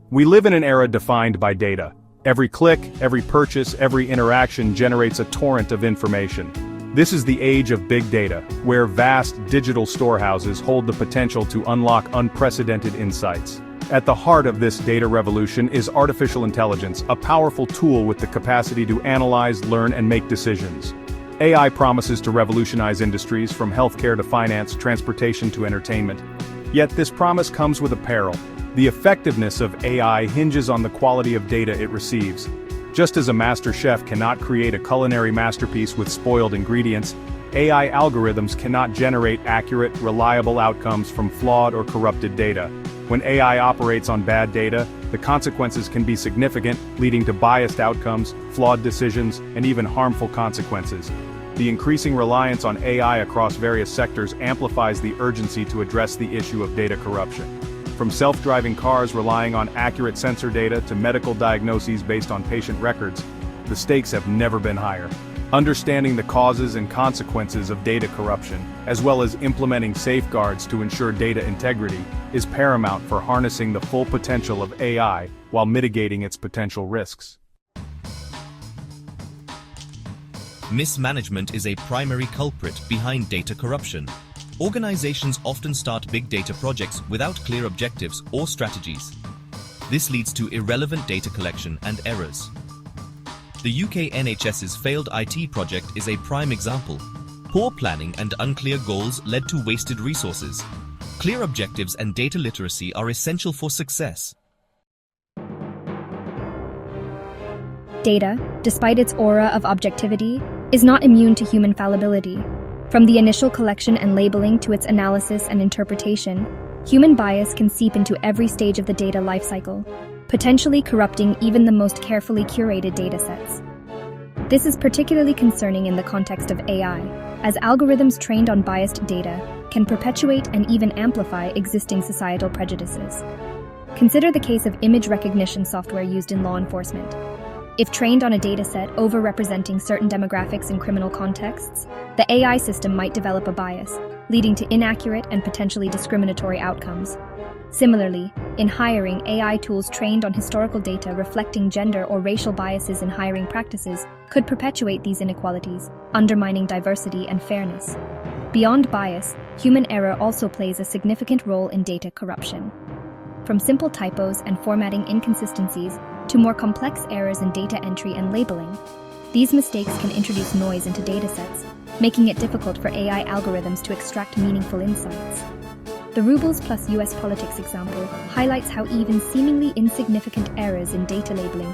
We live in an era defined by data. Every click, every purchase, every interaction generates a torrent of information. This is the age of big data, where vast digital storehouses hold the potential to unlock unprecedented insights. At the heart of this data revolution is artificial intelligence, a powerful tool with the capacity to analyze, learn, and make decisions. AI promises to revolutionize industries from healthcare to finance, transportation to entertainment. Yet this promise comes with a peril. The effectiveness of AI hinges on the quality of data it receives. Just as a master chef cannot create a culinary masterpiece with spoiled ingredients, AI algorithms cannot generate accurate, reliable outcomes from flawed or corrupted data. When AI operates on bad data, the consequences can be significant, leading to biased outcomes, flawed decisions, and even harmful consequences. The increasing reliance on AI across various sectors amplifies the urgency to address the issue of data corruption. From self-driving cars relying on accurate sensor data to medical diagnoses based on patient records, the stakes have never been higher. Understanding the causes and consequences of data corruption, as well as implementing safeguards to ensure data integrity, is paramount for harnessing the full potential of AI while mitigating its potential risks. Mismanagement is a primary culprit behind data corruption. Organizations often start big data projects without clear objectives or strategies. This leads to irrelevant data collection and errors. The UK NHS's failed IT project is a prime example. Poor planning and unclear goals led to wasted resources. Clear objectives and data literacy are essential for success. Data, despite its aura of objectivity, is not immune to human fallibility. From the initial collection and labeling to its analysis and interpretation, human bias can seep into every stage of the data lifecycle, potentially corrupting even the most carefully curated datasets. This is particularly concerning in the context of AI, as algorithms trained on biased data can perpetuate and even amplify existing societal prejudices. Consider the case of image recognition software used in law enforcement. If trained on a dataset overrepresenting certain demographics in criminal contexts, the AI system might develop a bias, leading to inaccurate and potentially discriminatory outcomes. Similarly, in hiring, AI tools trained on historical data reflecting gender or racial biases in hiring practices could perpetuate these inequalities, undermining diversity and fairness. Beyond bias, human error also plays a significant role in data corruption. From simple typos and formatting inconsistencies to more complex errors in data entry and labeling, these mistakes can introduce noise into datasets, making it difficult for AI algorithms to extract meaningful insights. The rubles plus US politics example highlights how even seemingly insignificant errors in data labeling